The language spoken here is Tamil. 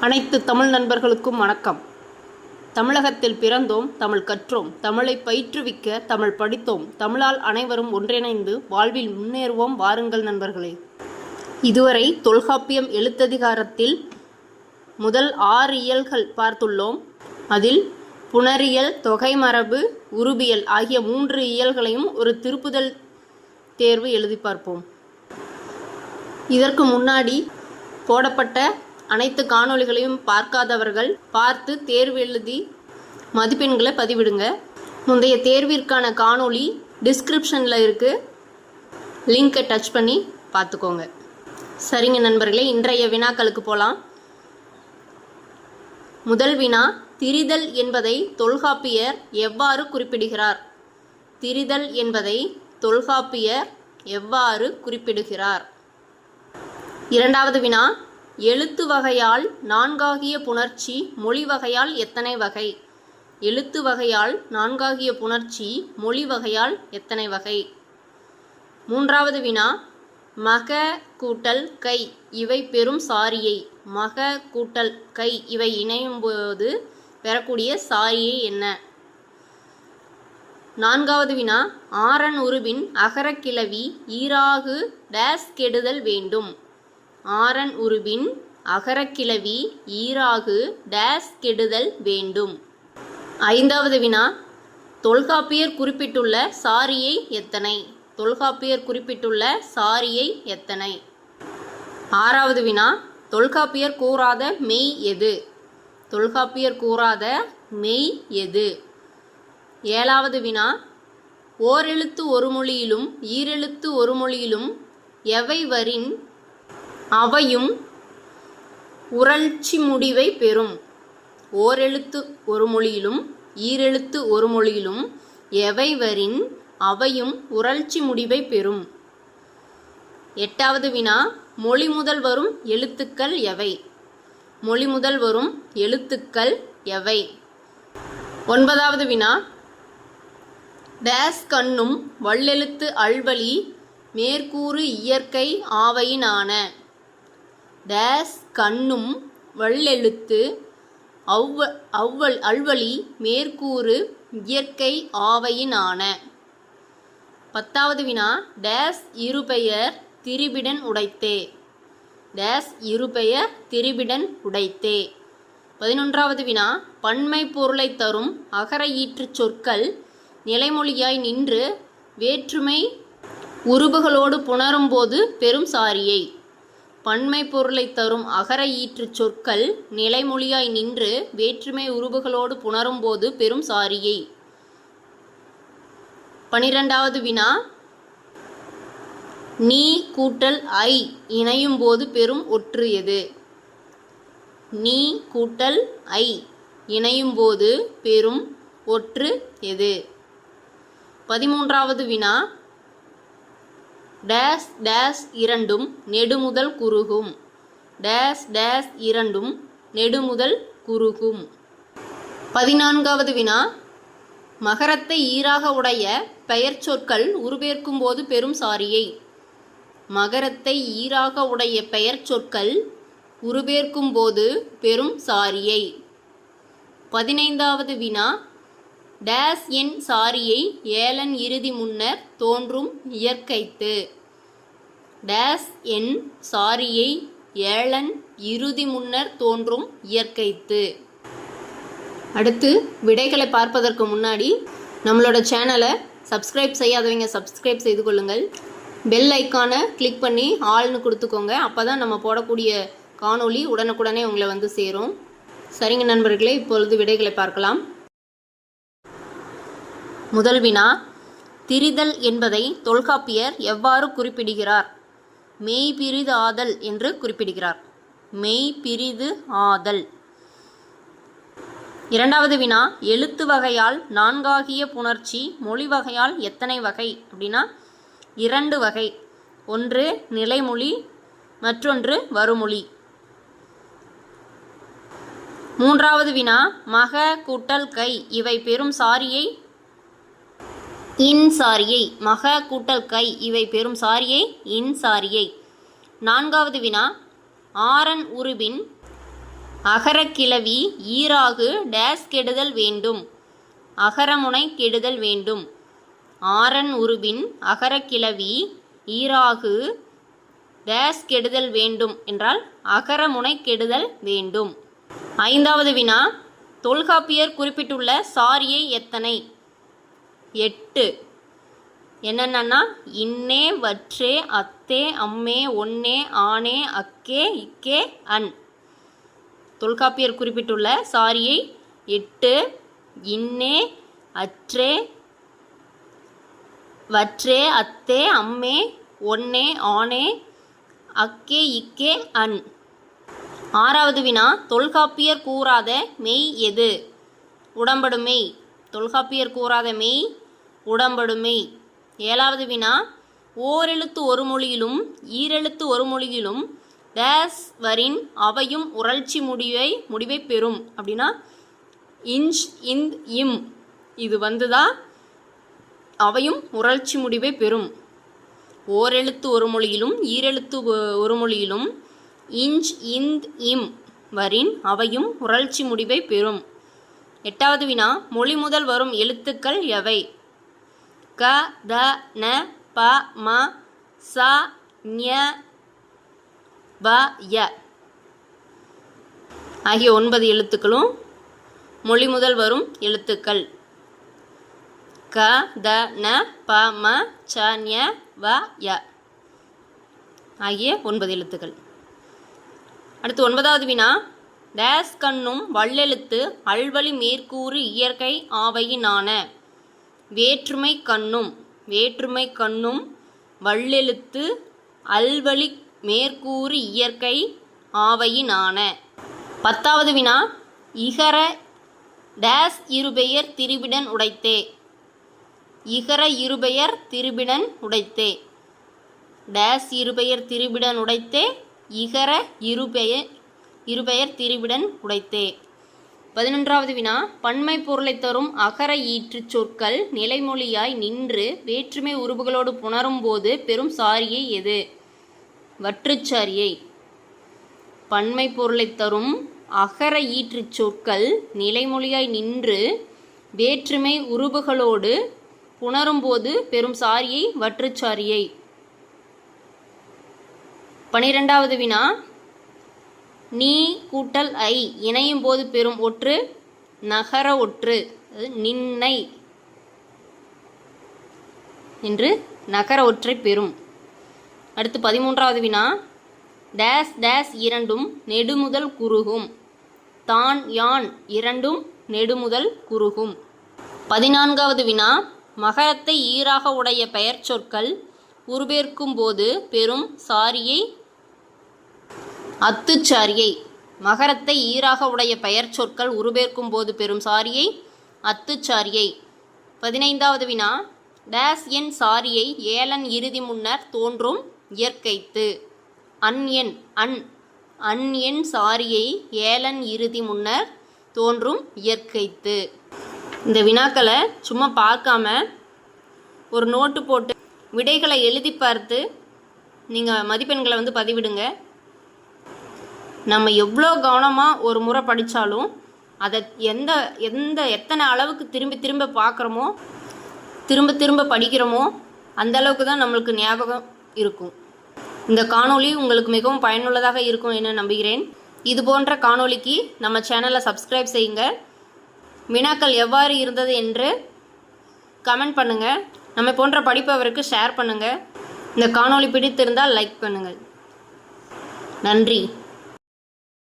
அனைத்து தமிழ் நண்பர்களுக்கும் வணக்கம். தமிழகத்தில் பிறந்தோம், தமிழ் கற்றோம், தமிழை பயிற்றுவிக்க தமிழ் படித்தோம், தமிழால் அனைவரும் ஒன்றிணைந்து வாழ்வில் முன்னேறுவோம். வாருங்கள் நண்பர்களே. இதுவரை தொல்காப்பியம் எழுத்ததிகாரத்தில் முதல் 6 இயல்கள் பார்த்துள்ளோம். அதில் புணரியல், தொகைமரபு, உருபியல் ஆகிய 3 இயல்களையும் ஒரு திருப்புதல் தேர்வு எழுதி பார்ப்போம். இதற்கு முன்னாடி போடப்பட்ட அனைத்து காணொளிகளையும் பார்க்காதவர்கள் பார்த்து தேர்வு எழுதி மதிப்பெண்களை பதிவிடுங்க. முந்தைய தேர்விற்கான காணொளி டிஸ்கிரிப்ஷனில் இருக்குது, லிங்கை டச் பண்ணி பார்த்துக்கோங்க. சரிங்க நண்பர்களே, இன்றைய வினாக்களுக்கு போகலாம். முதல் வினா, திரிதல் என்பதை தொல்காப்பியர் எவ்வாறு குறிப்பிடுகிறார்? திரிதல் என்பதை தொல்காப்பியர் எவ்வாறு குறிப்பிடுகிறார்? இரண்டாவது வினா, எழுத்து வகையால் 4ஆகிய புணர்ச்சி மொழி வகையால் எத்தனை வகை? எழுத்து வகையால் 4ஆகிய புணர்ச்சி மொழி வகையால் எத்தனை வகை? மூன்றாவது வினா, மக கூட்டல் கை இவை பெறும் சாரியை. மக கூட்டல் கை இவை இணையும் போது பெறக்கூடிய சாரியை என்ன? நான்காவது வினா, ஆரன் உருபின் அகரக்கிளவி ஈராகு டேஸ் கெடுதல் வேண்டும். ஆரன் உருபின் அகரக்கிளவி ஈராகு டேஸ் கெடுதல் வேண்டும். ஐந்தாவது வினா, தொல்காப்பியர் குறிப்பிட்டுள்ள சாரியை எத்தனை? தொல்காப்பியர் குறிப்பிட்டுள்ள சாரியை எத்தனை? ஆறாவது வினா, தொல்காப்பியர் கூறாத மெய் எது? தொல்காப்பியர் கூறாத மெய் எது? ஏழாவது வினா, ஓரெழுத்து ஒரு மொழியிலும் ஈரெழுத்து ஒரு மொழியிலும் எவை வரின் அவையும் உறழ்ச்சி முடிவை பெறும். ஓரெழுத்து ஒரு மொழியிலும் ஈரெழுத்து ஒரு மொழியிலும் எவை வரின் அவையும் உறழ்ச்சி முடிவை பெறும். எட்டாவது வினா, மொழி முதல் வரும் எழுத்துக்கள் எவை? மொழி முதல் வரும் எழுத்துக்கள் எவை? ஒன்பதாவது வினா, டேஸ் கண்ணும் வல்லெழுத்து அல்வழி மேற்கூறு இயற்கை ஆவையினான. டேஸ் கண்ணும் வல்லெழுத்து அல்வழி மேற்கூறு இயற்கை ஆவையினான. பத்தாவது வினா, டேஸ் இருபெயர் திரிபிடன் உடைத்தே. டேஸ் இருபெயர் திரிபிடன் உடைத்தே. 11வது வினா, பன்மை பொருளை தரும் அகர ஈற்றுச் சொற்கள் நிலைமொழியாய் நின்று வேற்றுமை உருபுகளோடு புணரும்போது பெறும் சாரியை. பன்மை பொருளை தரும் அகர ஈற்றுச் சொற்கள் நிலைமொழியாய் நின்று வேற்றுமை உருபுகளோடு புணரும்போது பெறும் சாரியை. 12வது வினா, நீ கூட்டல் ஐ இணையும் போது பெறும் ஒற்று எது? நீ கூட்டல் ஐ இணையும் போது பெறும் ஒற்று எது? 13வது வினா, டேஸ் டேஸ் இரண்டும் நெடுமுதல் குறுகும். டேஸ் டேஸ் இரண்டும் நெடுமுதல் குறுகும். 14வது வினா, மகரத்தை ஈராக உடைய பெயர் சொற்கள் உருபேர்க்கும் போது பெறும் சாரியை. மகரத்தை ஈராக உடைய பெயர் சொற்கள் உருபேர்க்கும் போது பெறும் சாரியை. 15வது வினா, டேஸ் என் சாரியை ஏலன் இறுதி முன்னர் தோன்றும் இயற்கைத்து. டேஸ் என் சாரியை ஏலன் இறுதி முன்னர் தோன்றும் இயற்கைத்து. அடுத்து விடைகளை பார்ப்பதற்கு முன்னாடி நம்மளோட சேனலை சப்ஸ்கிரைப் செய்யாதவங்க சப்ஸ்கிரைப் செய்து கொள்ளுங்கள். பெல் ஐக்கானை கிளிக் பண்ணி ஆல்னு கொடுத்துக்கோங்க. அப்போ தான் நம்ம போடக்கூடிய காணொளி உடனுக்குடனே உங்களை வந்து சேரும். சரிங்க நண்பர்களே, இப்பொழுது விடைகளை பார்க்கலாம். முதல் வினா, திரிதல் என்பதை தொல்காப்பியர் எவ்வாறு குறிப்பிடுகிறார்? மெய் பிரிது ஆதல் என்று குறிப்பிடுகிறார். மெய் பிரிது ஆதல். இரண்டாவது வினா, எழுத்து வகையால் 4ஆகிய புணர்ச்சி மொழி வகையால் எத்தனை வகை அப்படின்னா 2 வகை. ஒன்று நிலைமொழி, மற்றொன்று வருமொழி. மூன்றாவது வினா, மக கூட்டல் கை இவை பெறும் சாரியை இன் சாரியை. மக கூட்டல் கை இவை பெறும் சாரியை இன் சாரியை. நான்காவது வினா, ஆரன் உருபின் அகரக்கிளவி ஈராகு டேஸ் கெடுதல் வேண்டும். அகரமுனை கெடுதல் வேண்டும். ஆரன் உருபின் அகரக்கிளவி ஈராகு டேஸ் கெடுதல் வேண்டும் என்றால் அகரமுனை கெடுதல் வேண்டும். 5வது வினா, தொல்காப்பியர் குறிப்பிட்டுள்ள சாரியை எத்தனை? 8. என்னென்னா இன்னே, வற்றே, அத்தே, அம்மே, ஒன்னே, ஆனே, அக்கே, இக்கே, அன். தொல்காப்பியர் குறிப்பிட்டுள்ள சாரியை 8. இன்னே, அற்றே, வற்றே, அத்தே, அம்மே, ஒன்னே, ஆனே, அக்கே, இக்கே, அன். 6வது வினா, தொல்காப்பியர் கூறாத மெய் எது? உடம்படுமெய். தொல்காப்பியர் கூறாத மெய் உடம்படுமெய். 7வது வினா, ஓரெழுத்து ஒரு மொழியிலும் ஈரெழுத்து ஒரு மொழியிலும் டேஸ் வரின் அவையும் உறழ்ச்சி முடிவை பெறும். அப்படின்னா இஞ்ச், இந்த், இம் இது வந்துதான் அவையும் உறழ்ச்சி முடிவை பெறும். ஓரெழுத்து ஒரு மொழியிலும் ஈரெழுத்து ஒரு மொழியிலும் இஞ்ச், இந்த், இம் வரின் அவையும் உறழ்ச்சி முடிவை பெறும். 8வது வினா, மொழி முதல் வரும் எழுத்துக்கள் எவை? க, த, ந, ப, ம, ச, ஞ, ப, ய ஆகிய 9 எழுத்துக்களும் மொழி முதல் வரும் எழுத்துக்கள். க, த, ந, ப, ம, ச, ஞ, வ, ய ஆகிய 9 எழுத்துக்கள். அடுத்து 9வது வினா, டேஸ் கண்ணும் வல்லெழுத்து அல்வழி மேற்கூறு இயற்கை ஆவையினான. வேற்றுமை கண்ணும். வேற்றுமை கண்ணும் வல்லெழுத்து அல்வழி மேற்கூறு இயற்கை ஆவையினான. 10வது வினா, இகர டேஸ் இருபெயர் திரிபிடன் உடைத்தே. இகர இருபெயர் திரிபிடன் உடைத்தே. டேஸ் இருபெயர் திரிபிடன் உடைத்தே. இகர இருபெயர் திரிபிடன் உடைத்தே. 11வது வினா, பன்மை பொருளை தரும் அகர ஈற்று சொற்கள் நிலைமொழியாய் நின்று வேற்றுமை உருபுகளோடு புணரும் போது பெரும் சாரியை எது? வற்றுச்சாரியை. பன்மை பொருளை தரும் அகர ஈற்று சொற்கள் நிலைமொழியாய் நின்று வேற்றுமை உருபுகளோடு புணரும் போது பெரும் சாரியை வற்றுச்சாரியை. 12வது வினா, நீ கூட்டல் ஐ இணையும் போது பெறும் ஒற்று நகர ஒற்று. நின்னை என்று நகர ஒற்றை பெறும். அடுத்து 13வது வினா, டேஸ் டேஸ் இரண்டும் நெடுமுதல் குறுகும். தான், யான் இரண்டும் நெடுமுதல் குறுகும். 14வது வினா, மகரத்தை ஈராக உடைய பெயர் சொற்கள் உருபெயர்க்கும் போது பெறும் சாரியை அத்துச்சாரியை. மகரத்தை ஈராக உடைய பெயர் சொற்கள் உருபெயர்க்கும் போது பெறும் சாரியை அத்துச்சாரியை. 15வது வினா, டேஸ் என் சாரியை ஏலன் இறுதி முன்னர் தோன்றும் இயற்கைத்து. அன் என் அன் என் சாரியை ஏலன் இறுதி முன்னர் தோன்றும் இயற்கைத்து. இந்த வினாக்களை சும்மா பார்க்காம ஒரு நோட்டு போட்டு விடைகளை எழுதி பார்த்து நீங்கள் மதிப்பெண்களை பதிவிடுங்க. நம்ம எவ்வளோ கவனமாக ஒரு முறை படித்தாலும் அதை எத்தனை அளவுக்கு திரும்ப திரும்ப பார்க்குறோமோ திரும்ப திரும்ப படிக்கிறோமோ அந்த அளவுக்கு தான் நம்மளுக்கு ஞாபகம் இருக்கும். இந்த காணொளி உங்களுக்கு மிகவும் பயனுள்ளதாக இருக்கும் என நம்புகிறேன். இது போன்ற காணொளிக்கு நம்ம சேனலை சப்ஸ்கிரைப் செய்யுங்க. வினாக்கள் எவ்வாறு இருந்தது என்று கமெண்ட் பண்ணுங்கள். நம்ம போன்ற படிப்பவருக்கு ஷேர் பண்ணுங்கள். இந்த காணொளி பிடித்திருந்தால் லைக் பண்ணுங்கள். நன்றி.